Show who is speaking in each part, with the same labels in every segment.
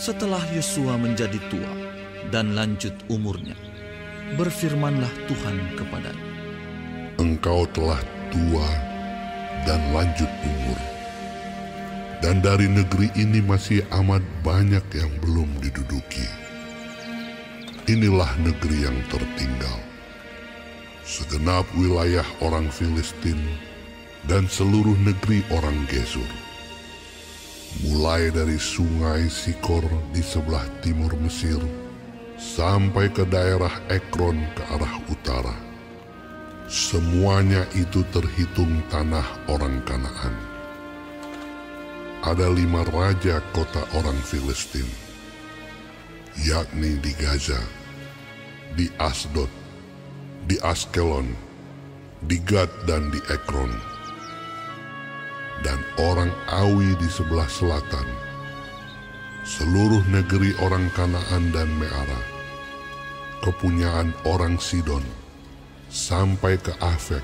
Speaker 1: Setelah Yosua menjadi tua dan lanjut umurnya, berfirmanlah Tuhan kepadanya,
Speaker 2: Engkau telah tua dan lanjut umur, dan dari negeri ini masih amat banyak yang belum diduduki. Inilah negeri yang tertinggal, segenap wilayah orang Filistin dan seluruh negeri orang Gesur, mulai dari sungai Sikor di sebelah timur Mesir sampai ke daerah Ekron ke arah utara. Semuanya itu terhitung tanah orang Kanaan. Ada 5 raja kota orang Filistin, yakni di Gaza, di Asdod, di Askelon, di Gad dan di Ekron. Dan orang Awi di sebelah selatan, seluruh negeri orang Kanaan dan Meara, kepunyaan orang Sidon, sampai ke Afek,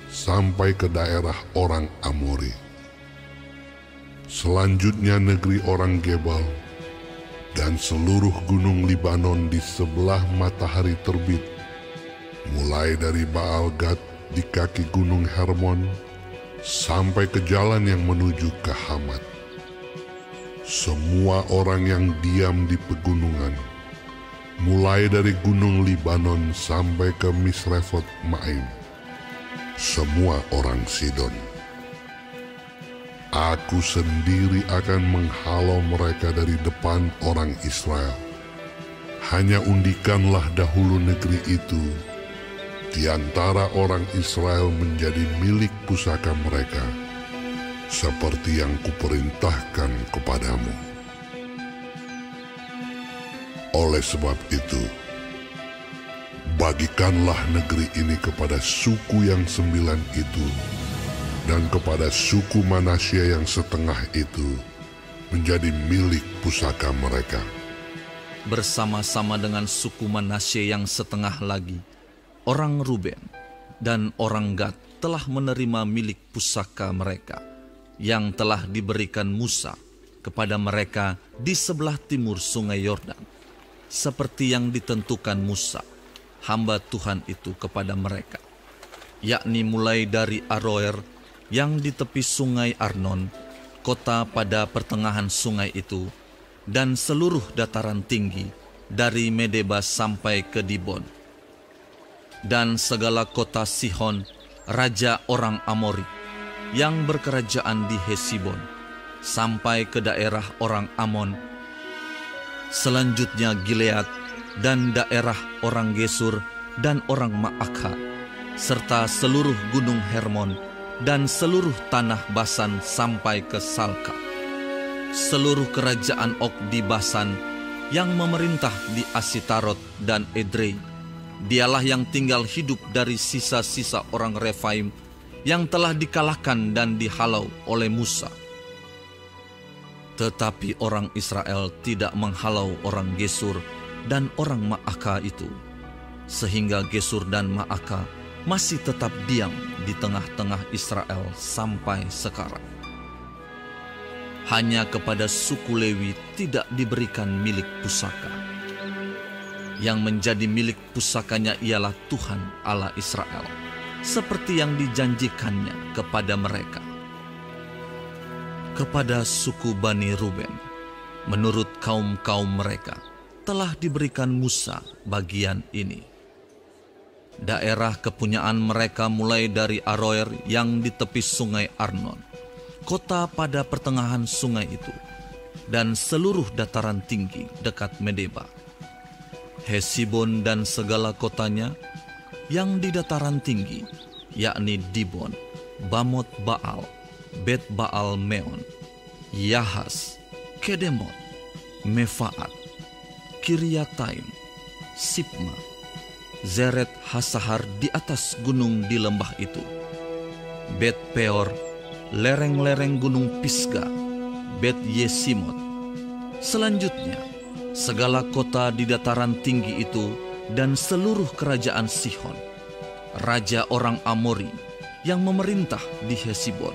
Speaker 2: sampai ke daerah orang Amori. Selanjutnya negeri orang Gebal, dan seluruh gunung Libanon di sebelah matahari terbit, mulai dari Baal Gad di kaki gunung Hermon, sampai ke jalan yang menuju ke Hamat. Semua orang yang diam di pegunungan, mulai dari gunung Libanon sampai ke Misrefot Maim, semua orang Sidon. Aku sendiri akan menghalau mereka dari depan orang Israel. Hanya undikanlah dahulu negeri itu di antara orang Israel menjadi milik pusaka mereka, seperti yang kuperintahkan kepadamu. Oleh sebab itu, bagikanlah negeri ini kepada suku yang 9 itu, dan kepada suku Manasya yang setengah itu menjadi milik pusaka mereka.
Speaker 1: Bersama-sama dengan suku Manasye yang setengah lagi, orang Ruben dan orang Gad telah menerima milik pusaka mereka yang telah diberikan Musa kepada mereka di sebelah timur sungai Yordan, seperti yang ditentukan Musa, hamba Tuhan itu kepada mereka, yakni mulai dari Aroer yang di tepi sungai Arnon, kota pada pertengahan sungai itu, dan seluruh dataran tinggi dari Medeba sampai ke Dibon, dan segala kota Sihon, raja orang Amori, yang berkerajaan di Hesibon, sampai ke daerah orang Amon. Selanjutnya Gilead dan daerah orang Gesur dan orang Maakha, serta seluruh gunung Hermon dan seluruh tanah Basan sampai ke Salka. Seluruh kerajaan Og di Basan yang memerintah di Asitarot dan Edrei, dialah yang tinggal hidup dari sisa-sisa orang Refaim yang telah dikalahkan dan dihalau oleh Musa. Tetapi orang Israel tidak menghalau orang Gesur dan orang Maakha itu, sehingga Gesur dan Maakha masih tetap diam di tengah-tengah Israel sampai sekarang. Hanya kepada suku Lewi tidak diberikan milik pusaka. Yang menjadi milik pusakanya ialah Tuhan Allah Israel, seperti yang dijanjikannya kepada mereka. Kepada suku Bani Ruben, menurut kaum-kaum mereka, telah diberikan Musa bagian ini. Daerah kepunyaan mereka mulai dari Aroer yang di tepi sungai Arnon, kota pada pertengahan sungai itu, dan seluruh dataran tinggi dekat Medeba, Hesibon dan segala kotanya yang di dataran tinggi, yakni Dibon, Bamot Baal, Bet Baal Meon, Yahas, Kedemot, Mefaat, Kiryataim, Sipma, Zeret Hasahar di atas gunung di lembah itu, Bet Peor, lereng-lereng gunung Pisga, Bet Yesimot. Selanjutnya, segala kota di dataran tinggi itu dan seluruh kerajaan Sihon, raja orang Amori yang memerintah di Hesibon,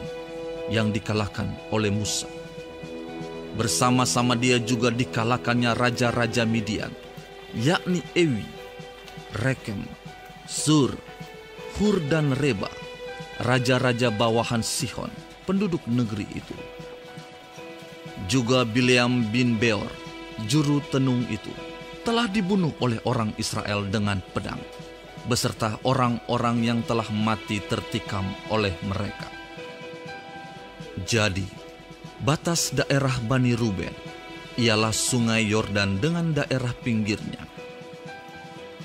Speaker 1: yang dikalahkan oleh Musa. Bersama-sama dia juga dikalahkannya raja-raja Midian, yakni Ewi, Rekem, Sur, Hur dan Reba, raja-raja bawahan Sihon, penduduk negeri itu. Juga Bileam bin Beor, juru tenung itu, telah dibunuh oleh orang Israel dengan pedang, beserta orang-orang yang telah mati tertikam oleh mereka. Jadi, batas daerah Bani Ruben ialah sungai Yordan dengan daerah pinggirnya.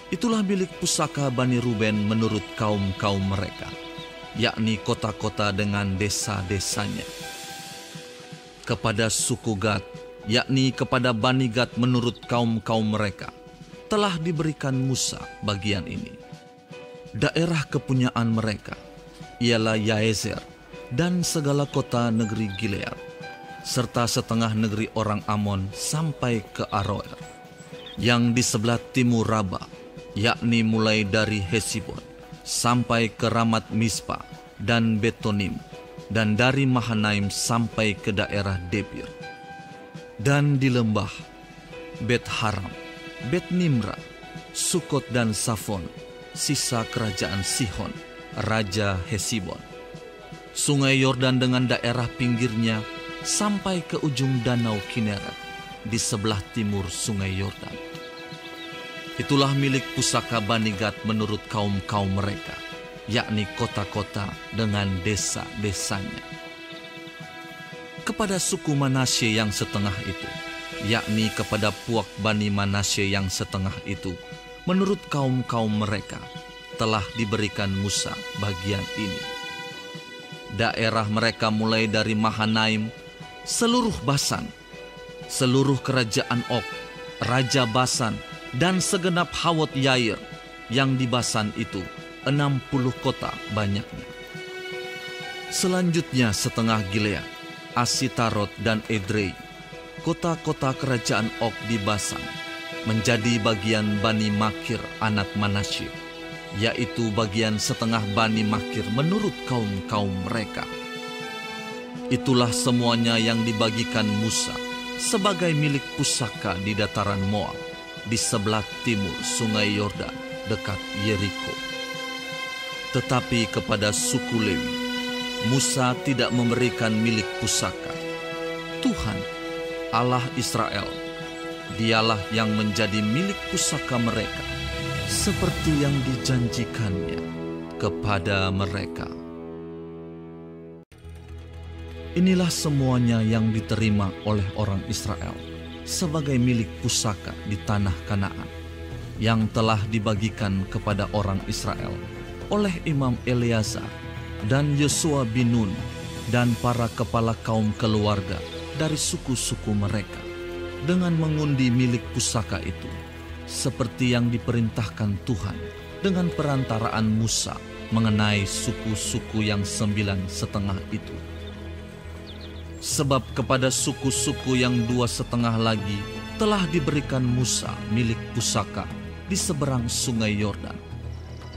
Speaker 1: Itulah milik pusaka Bani Ruben menurut kaum-kaum mereka, yakni kota-kota dengan desa-desanya. Kepada suku Gad, yakni kepada Bani Gad menurut kaum-kaum mereka, telah diberikan Musa bagian ini. Daerah kepunyaan mereka ialah Yaezer dan segala kota negeri Gilead, serta setengah negeri orang Amon sampai ke Aroer, yang di sebelah timur Raba, yakni mulai dari Hesibon sampai ke Ramat Mispa dan Betonim, dan dari Mahanaim sampai ke daerah Debir, dan di lembah Bet Haram, Bet Nimra, Sukot dan Safon, sisa kerajaan Sihon, Raja Hesibon, sungai Yordan dengan daerah pinggirnya sampai ke ujung danau Kineret di sebelah timur sungai Yordan. Itulah milik pusaka Bani Gad menurut kaum-kaum mereka, yakni kota-kota dengan desa-desanya. Kepada suku Manasye yang setengah itu, yakni kepada puak Bani Manasye yang setengah itu, menurut kaum-kaum mereka, telah diberikan Musa bagian ini. Daerah mereka mulai dari Mahanaim, seluruh Basan, seluruh kerajaan Og, Raja Basan, dan segenap Hawot Yair yang di Basan itu, 60 kota banyaknya. Selanjutnya setengah Gilead, Asitarot dan Edrei, kota-kota kerajaan Og di Basan, menjadi bagian Bani Makir anak Manasye, yaitu bagian setengah Bani Makir menurut kaum-kaum mereka. Itulah semuanya yang dibagikan Musa sebagai milik pusaka di dataran Moab, di sebelah timur sungai Yordan dekat Yeriko. Tetapi kepada suku Lewi, Musa tidak memberikan milik pusaka. Tuhan, Allah Israel, dialah yang menjadi milik pusaka mereka, seperti yang dijanjikannya kepada mereka. Inilah semuanya yang diterima oleh orang Israel sebagai milik pusaka di tanah Kanaan, yang telah dibagikan kepada orang Israel oleh Imam Eleazar dan Yosua bin Nun dan para kepala kaum keluarga dari suku-suku mereka, dengan mengundi milik pusaka itu, seperti yang diperintahkan Tuhan dengan perantaraan Musa mengenai suku-suku yang 9,5 itu. Sebab kepada suku-suku yang 2,5 lagi telah diberikan Musa milik pusaka di seberang sungai Yordan,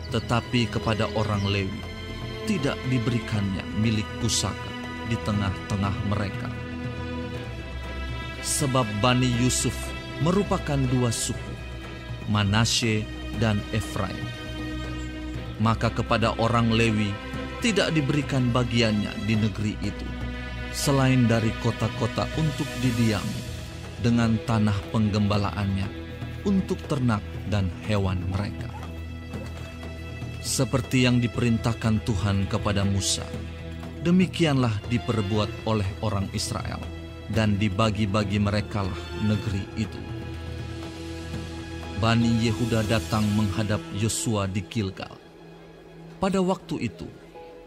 Speaker 1: tetapi kepada orang Lewi tidak diberikannya milik pusaka di tengah-tengah mereka. Sebab Bani Yusuf merupakan 2 suku, Manasye dan Efraim. Maka kepada orang Lewi tidak diberikan bagiannya di negeri itu, selain dari kota-kota untuk didiami, dengan tanah penggembalaannya untuk ternak dan hewan mereka. Seperti yang diperintahkan Tuhan kepada Musa, demikianlah diperbuat oleh orang Israel, dan dibagi-bagi merekalah negeri itu. Bani Yehuda datang menghadap Yosua di Gilgal. Pada waktu itu,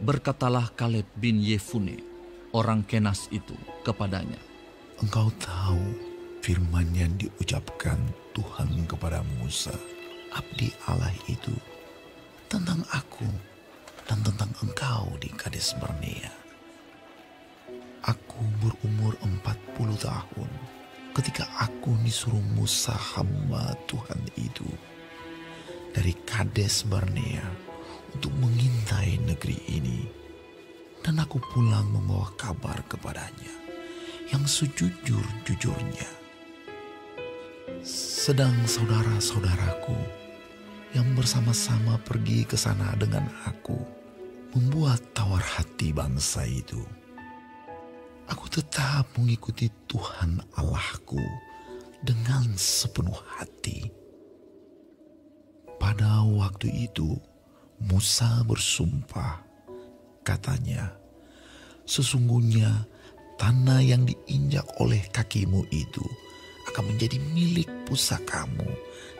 Speaker 1: berkatalah Kaleb bin Yefune, orang Kenas itu, kepadanya,
Speaker 3: "Engkau tahu firman yang diucapkan Tuhan kepada Musa, abdi Allah itu, tentang aku dan tentang engkau di Kades Barnea. Aku berumur 40 tahun ketika aku disuruh Musa hamba Tuhan itu dari Kades Barnea untuk mengintai negeri ini. Dan aku pulang membawa kabar kepadanya, yang sejujur-jujurnya. Sedang saudara-saudaraku yang bersama-sama pergi ke sana dengan aku membuat tawar hati bangsa itu, aku tetap mengikuti Tuhan Allahku dengan sepenuh hati. Pada waktu itu Musa bersumpah, katanya, sesungguhnya tanah yang diinjak oleh kakimu itu akan menjadi milik pusakamu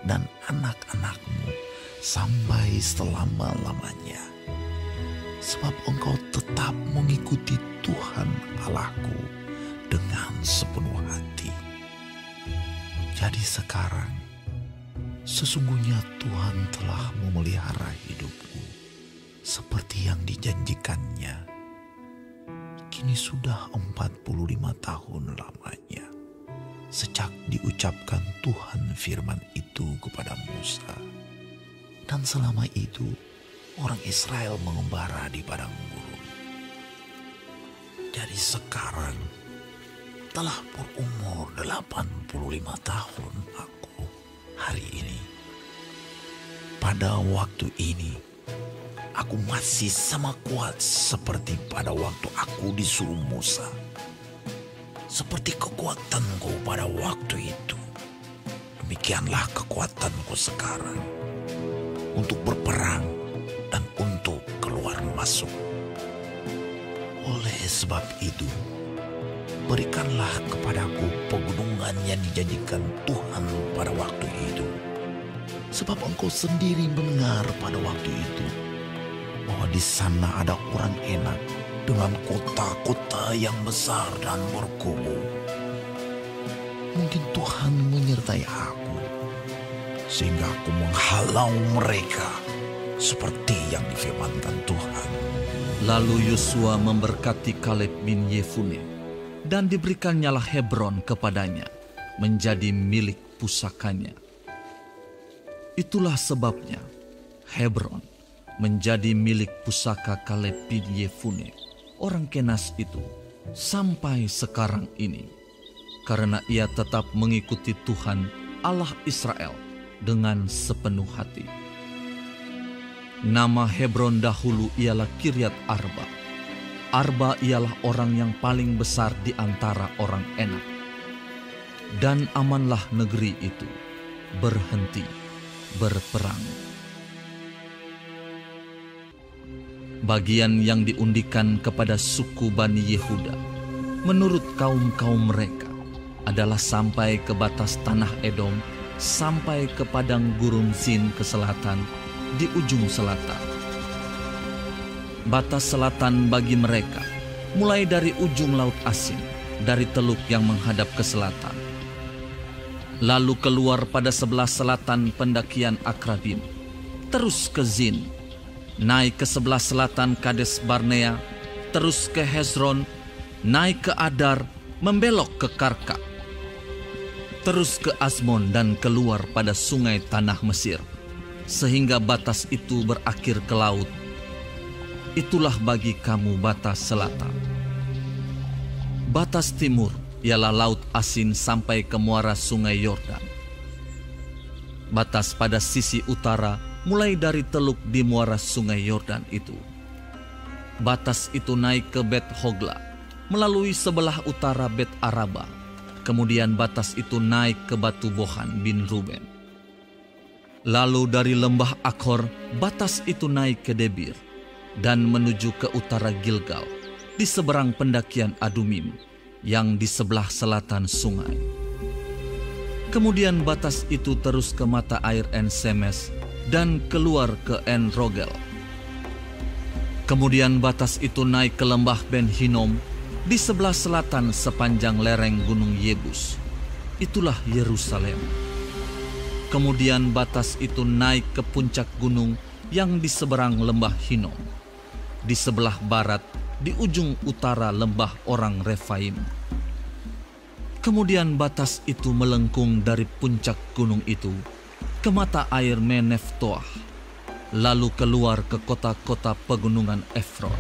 Speaker 3: dan anak-anakmu sampai selama-lamanya. Sebab engkau tetap mengikuti Tuhan Allahku dengan sepenuh hati. Jadi sekarang, sesungguhnya Tuhan telah memelihara hidupku seperti yang dijanjikannya. Kini sudah 45 tahun lamanya sejak diucapkan Tuhan firman itu kepada Musa. Dan selama itu orang Israel mengembara di padang gurun. Jadi sekarang telah berumur 85 tahun aku hari ini. Pada waktu ini aku masih sama kuat seperti pada waktu aku disuruh Musa. Seperti kekuatanku pada waktu itu, demikianlah kekuatanku sekarang untuk berperang dan untuk keluar masuk. Oleh sebab itu, berikanlah kepadaku pegunungan yang dijanjikan Tuhan pada waktu itu. Sebab engkau sendiri mendengar pada waktu itu bahwa di sana ada orang enak dengan kota-kota yang besar dan berkubu. Mungkin Tuhan menyertai aku sehingga aku menghalau mereka seperti yang difirmankan Tuhan.
Speaker 1: Lalu Yosua memberkati Kaleb bin Yefune, dan diberikannyalah Hebron kepadanya menjadi milik pusakanya. Itulah sebabnya Hebron menjadi milik pusaka Kaleb bin Yefune, orang Kenas itu, sampai sekarang ini, karena ia tetap mengikuti Tuhan Allah Israel dengan sepenuh hati. Nama Hebron dahulu ialah Kiryat Arba. Arba ialah orang yang paling besar di antara orang Enak. Dan amanlah negeri itu berhenti berperang. Bagian yang diundikan kepada suku Bani Yehuda menurut kaum-kaum mereka adalah sampai ke batas tanah Edom, sampai ke padang gurun Zin ke selatan di ujung selatan. Batas selatan bagi mereka mulai dari ujung Laut Asin, dari teluk yang menghadap ke selatan, lalu keluar pada sebelah selatan pendakian Akrabim, terus ke Zin, naik ke sebelah selatan Kades Barnea, terus ke Hezron, naik ke Adar, membelok ke Karka, terus ke Azmon dan keluar pada sungai tanah Mesir, sehingga batas itu berakhir ke laut. Itulah bagi kamu batas selatan. Batas timur ialah Laut Asin sampai ke muara sungai Yordan. Batas pada sisi utara mulai dari teluk di muara sungai Yordan itu. Batas itu naik ke Bet Hogla, melalui sebelah utara Bet Araba. Kemudian batas itu naik ke Batu Bohan bin Ruben. Lalu dari lembah Akhor, batas itu naik ke Debir dan menuju ke utara Gilgal, di seberang pendakian Adumim, yang di sebelah selatan sungai. Kemudian batas itu terus ke mata air En Semes dan keluar ke En Rogel. Kemudian batas itu naik ke lembah Ben Hinnom di sebelah selatan sepanjang lereng gunung Yebus. Itulah Yerusalem. Kemudian batas itu naik ke puncak gunung yang di seberang lembah Hinnom, di sebelah barat di ujung utara lembah orang Refaim. Kemudian batas itu melengkung dari puncak gunung itu ke mata air Meneftoah, lalu keluar ke kota-kota pegunungan Efron.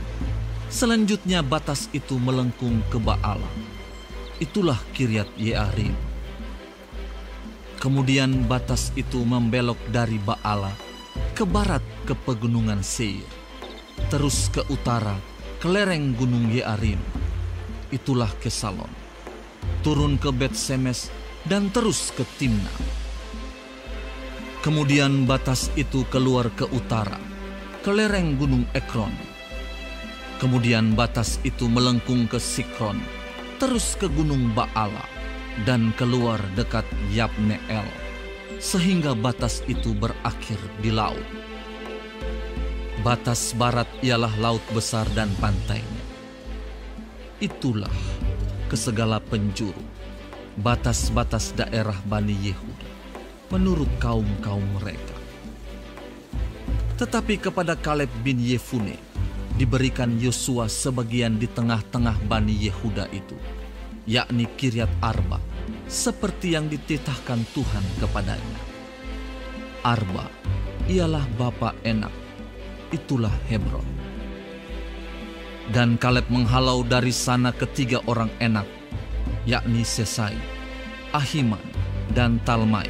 Speaker 1: Selanjutnya batas itu melengkung ke Baalam. itulah Kiryat Yearim. Kemudian batas itu membelok dari Baala ke barat ke pegunungan Seir, terus ke utara ke lereng gunung Yearim, itulah Kesalon, turun ke Bet Semes dan terus ke Timna. Kemudian batas itu keluar ke utara ke lereng gunung Ekron. Kemudian batas itu melengkung ke Sikron, terus ke gunung Baala dan keluar dekat Yabneel, sehingga batas itu berakhir di laut. Batas barat ialah laut besar dan pantainya. Itulah ke segala penjuru batas-batas daerah Bani Yehuda menurut kaum-kaum mereka. Tetapi kepada Kaleb bin Yefune diberikan Yosua sebagian di tengah-tengah Bani Yehuda itu, yakni Kiryat Arba, seperti yang dititahkan Tuhan kepadanya. Arba ialah bapa Enak, itulah Hebron. Dan Kaleb menghalau dari sana ketiga orang Enak, yakni Sesai, Ahiman, dan Talmai,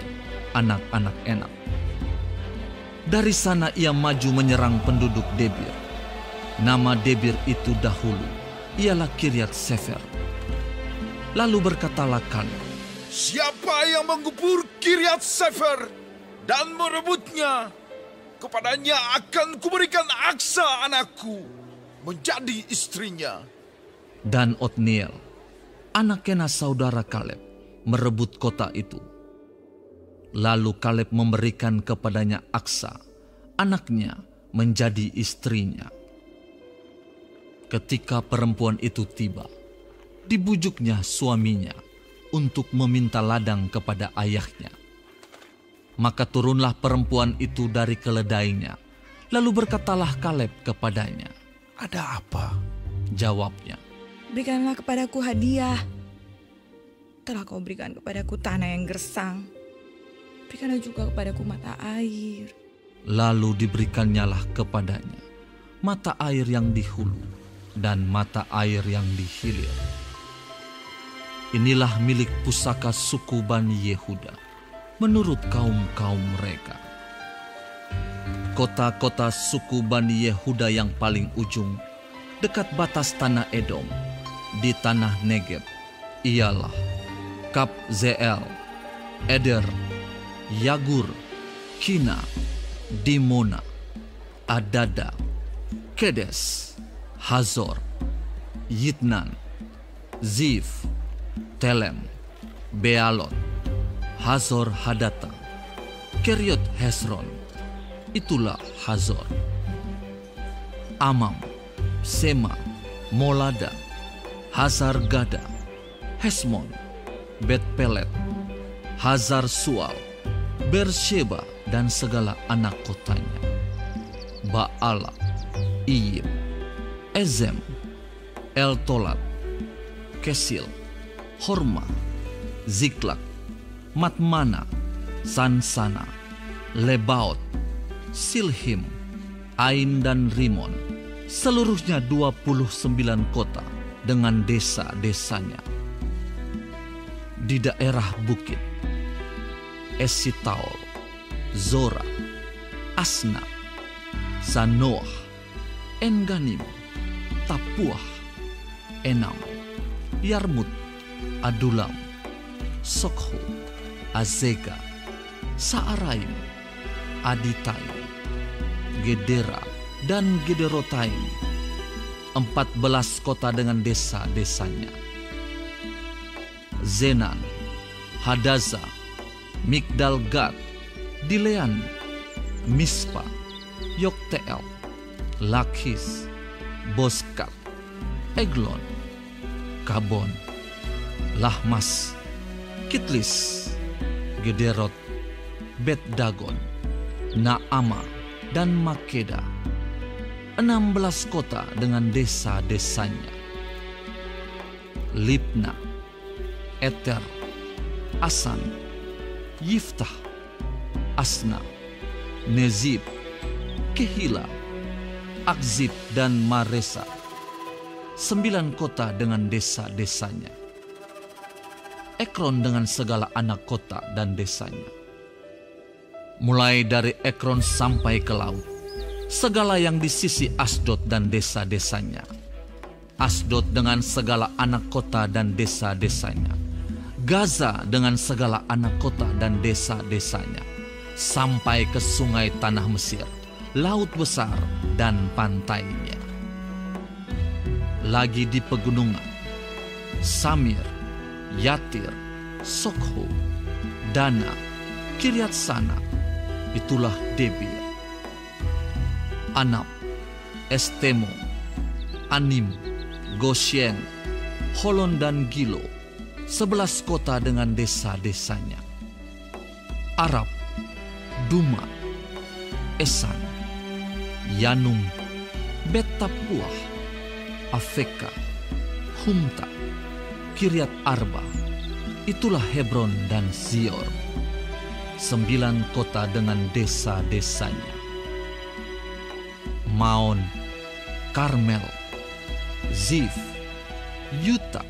Speaker 1: anak-anak Enak. Dari sana ia maju menyerang penduduk Debir. Nama Debir itu dahulu ialah Kiryat Sefer. Lalu berkatalah Kaleb,
Speaker 4: siapa yang menggubur Kiryat Sefer dan merebutnya, kepadanya akan kuberikan Aksa anakku menjadi istrinya.
Speaker 1: Dan Otniel, anak Kenaz saudara Kaleb, merebut kota itu. Lalu Kaleb memberikan kepadanya Aksa, anaknya, menjadi istrinya. Ketika perempuan itu tiba, dibujuknya suaminya untuk meminta ladang kepada ayahnya. Maka turunlah perempuan itu dari keledainya. Lalu berkatalah Kaleb kepadanya,
Speaker 3: Ada apa?
Speaker 1: Jawabnya,
Speaker 5: berikanlah kepadaku hadiah. Telah kau berikan kepadaku tanah yang gersang, berikanlah juga kepadaku mata air.
Speaker 1: Lalu diberikannya kepadanya mata air yang di hulu dan mata air yang di hilir. Inilah milik pusaka suku Bani Yehuda menurut kaum-kaum mereka. Kota-kota suku Bani Yehuda yang paling ujung dekat batas tanah Edom di tanah Negeb ialah Kabzeel, Eder, Yagur, Kina, Dimona, Adada, Kedes, Hazor, Yitnan, Zif, Telem, Bealot, Hazor Hadata, Kiryot Hesron, itulah Hazor, Amam, Sema, Molada, Hazar Gada, Hesmon, Bet Pelet, Hazar Sual, Bersheba dan segala anak kotanya, Baala, Iyim, Ezem, El-Tolat, Kesil, Horma, Ziklak, Matmana, Sansana, Lebaot, Silhim, Ain dan Rimon, seluruhnya 29 kota dengan desa-desanya. Di daerah bukit, Esitaol, Zora, Asna, Zanoah, Enganim, Tapuah, Enam, Yarmut, Adulam, Sokho, Azega, Saaraim, Aditaim, Gedera, dan Gederotaim, 14 kota dengan desa-desanya. Zenan, Hadaza, Migdal Gad, Dilean, Mispa, Yokteel, Lakhis, Boskat, Eglon, Kabon, Lahmas, Kitlis, Gederot, Bet-Dagon, Naama, dan Makeda, 16 kota dengan desa-desanya. Libna, Eter, Asan, Yiftah, Asna, Nezib, Kehila, Akzib, dan Maresa, 9 kota dengan desa-desanya. Ekron dengan segala anak kota dan desanya. Mulai dari Ekron sampai ke laut, segala yang di sisi Asdod dan desa-desanya. Asdod dengan segala anak kota dan desa-desanya. Gaza dengan segala anak kota dan desa-desanya. Sampai ke sungai tanah Mesir, laut besar dan pantainya. Lagi di pegunungan, Samir, Yatir, Sokho, Dana, Kiryat Sana, itulah Debir. Anab, Estemo, Anim, Goshen, Holon dan Gilo, 11 kota dengan desa-desanya. Arab, Duma, Esan, Yanum, Bet Tapuah, Afeka, Humta, Kiryat Arba, itulah Hebron dan Zior, 9 kota dengan desa-desanya. Maon, Karmel, Zif, Yuta,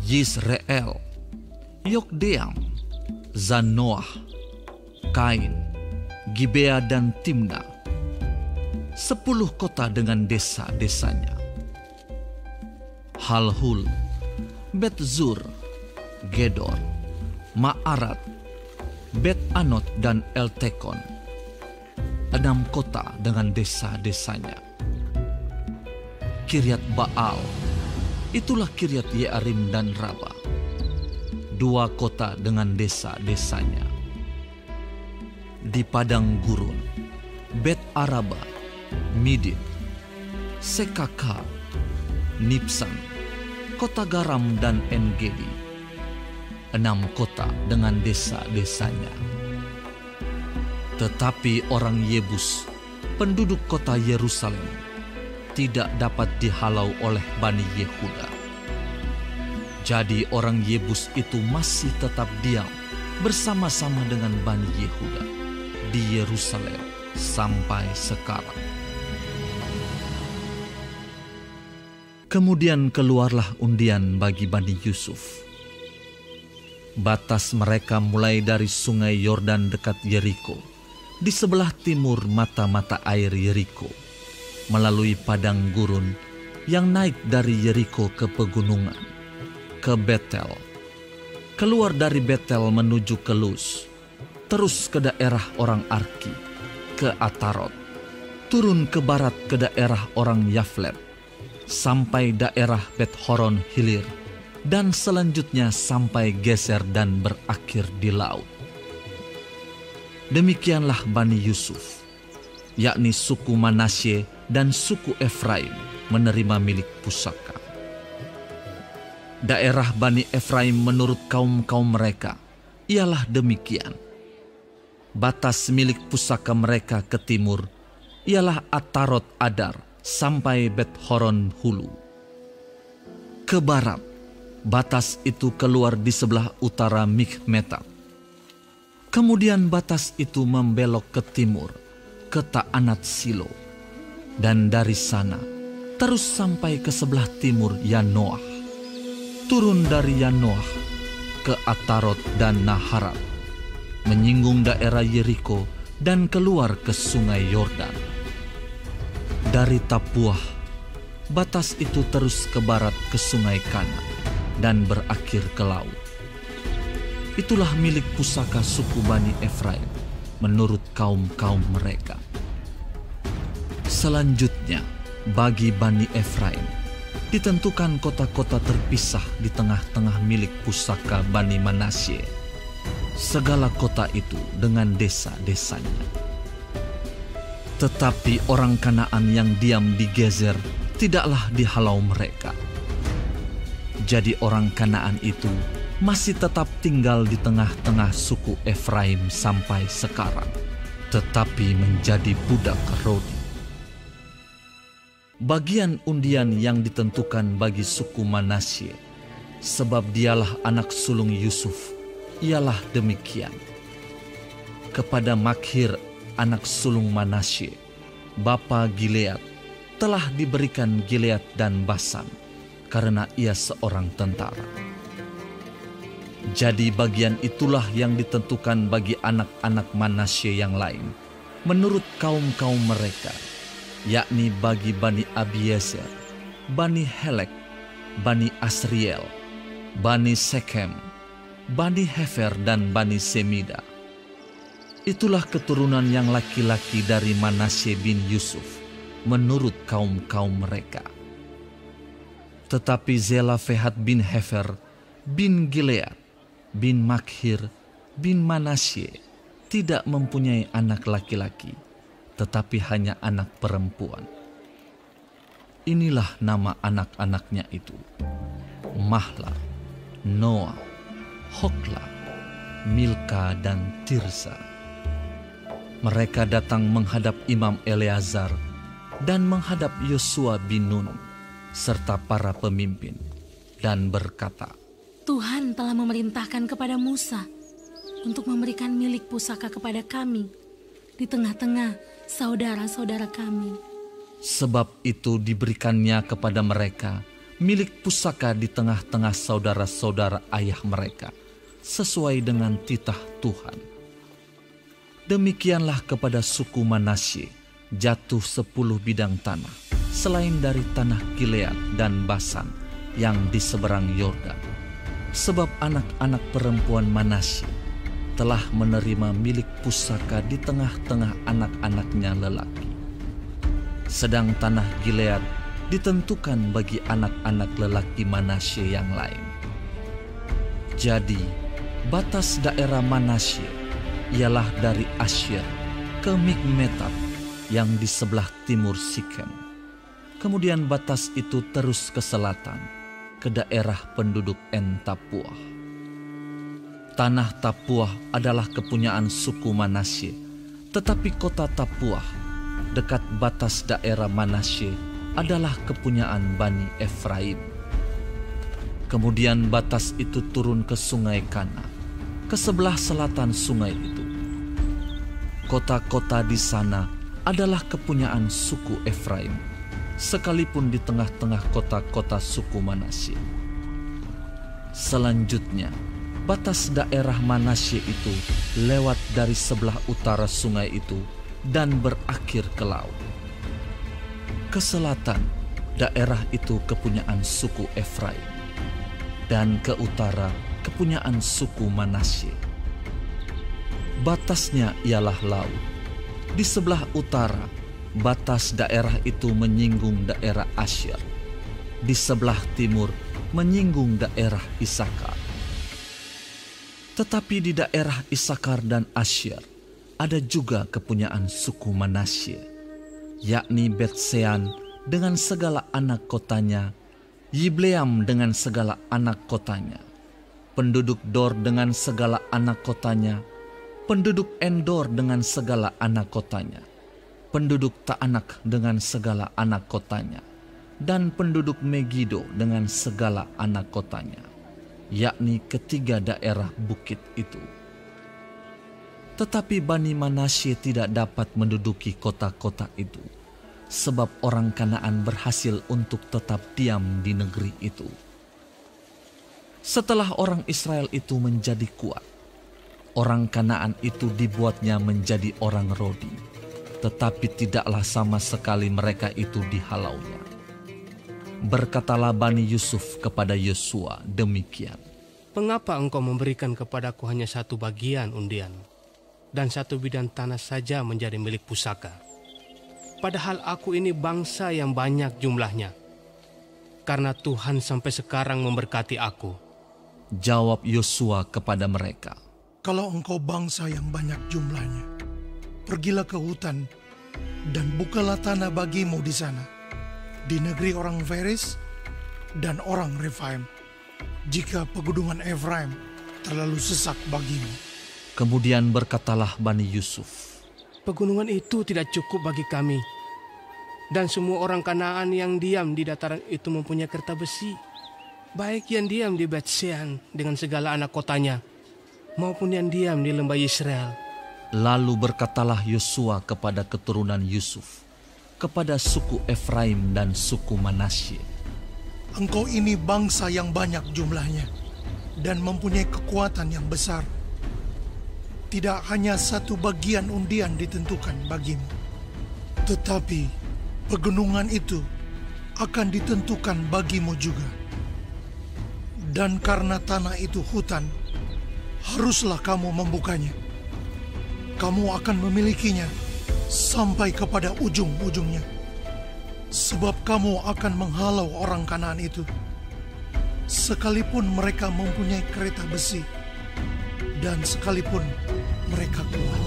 Speaker 1: Yisrael, Yokdeam, Zanoah, Kain, Gibea dan Timna, 10 kota dengan desa-desanya. Halhul, Bet-Zur, Gedor, Ma'arat, Bet-Anot dan Eltekon, 6 kota dengan desa-desanya. Kiryat Baal, itulah Kiryat Yearim dan Raba, 2 kota dengan desa-desanya. Di padang gurun, Bet Araba, Midin, Sekaka, Nipsan, kota garam dan Engedi, 6 kota dengan desa-desanya. Tetapi orang Yebus, penduduk kota Yerusalem, tidak dapat dihalau oleh Bani Yehuda. Jadi orang Yebus itu masih tetap diam bersama-sama dengan Bani Yehuda di Yerusalem sampai sekarang. Kemudian keluarlah undian bagi Bani Yusuf. Batas mereka mulai dari sungai Yordan dekat Yeriko, di sebelah timur mata-mata air Yeriko, melalui padang gurun yang naik dari Yeriko ke pegunungan, ke Betel. Keluar dari Betel menuju ke Luz, terus ke daerah orang Arki, ke Atarot, turun ke barat ke daerah orang Yaflet, sampai daerah Bet-Horon Hilir, dan selanjutnya sampai Geser dan berakhir di laut. Demikianlah Bani Yusuf, yakni suku Manasye dan suku Efraim, menerima milik pusaka. Daerah Bani Efraim menurut kaum-kaum mereka ialah demikian. Batas milik pusaka mereka ke timur ialah Atarot Adar sampai Bet-Horon Hulu. Ke barat, batas itu keluar di sebelah utara Mikmetat. Kemudian batas itu membelok ke timur, ke Ta'anat Silo. Dan dari sana, terus sampai ke sebelah timur Yanoah. Turun dari Yanoah ke Atarot dan Naharat, menyinggung daerah Yeriko dan keluar ke sungai Yordan. Dari Tapuah, batas itu terus ke barat ke sungai Kana dan berakhir ke laut. Itulah milik pusaka suku Bani Efraim menurut kaum-kaum mereka. Selanjutnya, bagi Bani Efraim ditentukan kota-kota terpisah di tengah-tengah milik pusaka Bani Manasye. Segala kota itu dengan desa-desanya. Tetapi orang Kanaan yang diam di Gezer tidaklah dihalau mereka. Jadi orang Kanaan itu masih tetap tinggal di tengah-tengah suku Efraim sampai sekarang, tetapi menjadi budak Rodi. Bagian undian yang ditentukan bagi suku Manasye, sebab dialah anak sulung Yusuf, ialah demikian. Kepada Makhir, anak sulung Manasye, bapa Gilead, telah diberikan Gilead dan Basan, karena ia seorang tentara. Jadi bagian itulah yang ditentukan bagi anak-anak Manasye yang lain, menurut kaum-kaum mereka, yakni bagi Bani Abiezer, Bani Helek, Bani Asriel, Bani Sekhem, Bani Hefer, dan Bani Semida. Itulah keturunan yang laki-laki dari Manasye bin Yusuf, menurut kaum-kaum mereka. Tetapi Zelafehat bin Hefer, bin Gilead, bin Makhir, bin Manasye tidak mempunyai anak laki-laki, tetapi hanya anak perempuan. Inilah nama anak-anaknya itu: Mahla, Noah, Hokla, Milka, dan Tirsa. Mereka datang menghadap Imam Eleazar dan menghadap Yosua bin Nun serta para pemimpin dan berkata,
Speaker 6: Tuhan telah memerintahkan kepada Musa untuk memberikan milik pusaka kepada kami di tengah-tengah saudara-saudara kami.
Speaker 1: Sebab itu diberikannya kepada mereka milik pusaka di tengah-tengah saudara-saudara ayah mereka, sesuai dengan titah Tuhan. Demikianlah kepada suku Manasye jatuh 10 bidang tanah, selain dari tanah Gilead dan Basan yang di seberang Yordan. Sebab anak-anak perempuan Manasye telah menerima milik pusaka di tengah-tengah anak-anaknya lelaki. Sedang tanah Gilead ditentukan bagi anak-anak lelaki Manasye yang lain. Jadi, batas daerah Manasye ialah dari Asyer ke Mikmetat yang di sebelah timur Sikem. Kemudian batas itu terus ke selatan, ke daerah penduduk En-Tapuah. Tanah Tapuah adalah kepunyaan suku Manasye, tetapi kota Tapuah, dekat batas daerah Manasye, adalah kepunyaan Bani Efraim. Kemudian batas itu turun ke sungai Kana, ke sebelah selatan sungai itu. Kota-kota di sana adalah kepunyaan suku Efraim, sekalipun di tengah-tengah kota-kota suku Manasye. Selanjutnya, batas daerah Manasye itu lewat dari sebelah utara sungai itu dan berakhir ke laut. Ke selatan, daerah itu kepunyaan suku Efraim, dan ke utara kepunyaan suku Manasye. Batasnya ialah laut. Di sebelah utara, batas daerah itu menyinggung daerah Asyer. Di sebelah timur, menyinggung daerah Isakar. Tetapi di daerah Isakar dan Asyer, ada juga kepunyaan suku Manasye, yakni Bet-Sean dengan segala anak kotanya, Yibleam dengan segala anak kotanya, penduduk Dor dengan segala anak kotanya, penduduk Endor dengan segala anak kotanya, penduduk Taanak dengan segala anak kotanya, dan penduduk Megido dengan segala anak kotanya, yakni ketiga daerah bukit itu. Tetapi Bani Manasye tidak dapat menduduki kota-kota itu, sebab orang Kanaan berhasil untuk tetap diam di negeri itu. Setelah orang Israel itu menjadi kuat, orang Kanaan itu dibuatnya menjadi orang Rodi, tetapi tidaklah sama sekali mereka itu dihalaunya. Berkatalah Bani Yusuf kepada Yosua demikian,
Speaker 7: Mengapa engkau memberikan kepadaku hanya satu bagian undian, dan satu bidang tanah saja menjadi milik pusaka? Padahal aku ini bangsa yang banyak jumlahnya, karena Tuhan sampai sekarang memberkati aku.
Speaker 1: Jawab Yosua kepada mereka,
Speaker 8: Kalau engkau bangsa yang banyak jumlahnya, pergilah ke hutan dan bukalah tanah bagimu di sana, di negeri orang Feris dan orang Refaim, jika pegunungan Efraim terlalu sesak bagimu.
Speaker 1: Kemudian berkatalah Bani Yusuf,
Speaker 7: Pegunungan itu tidak cukup bagi kami, dan semua orang Kanaan yang diam di dataran itu mempunyai kerta besi, baik yang diam di Bet-Sean dengan segala anak kotanya, maupun yang diam di lembah Yisrael.
Speaker 1: Lalu berkatalah Yosua kepada keturunan Yusuf, kepada suku Efraim dan suku Manasye,
Speaker 8: Engkau ini bangsa yang banyak jumlahnya, dan mempunyai kekuatan yang besar. Tidak hanya satu bagian undian ditentukan bagimu, tetapi pegunungan itu akan ditentukan bagimu juga. Dan karena tanah itu hutan, haruslah kamu membukanya. Kamu akan memilikinya sampai kepada ujung-ujungnya. Sebab kamu akan menghalau orang Kanaan itu, sekalipun mereka mempunyai kereta besi, dan sekalipun mereka kuat.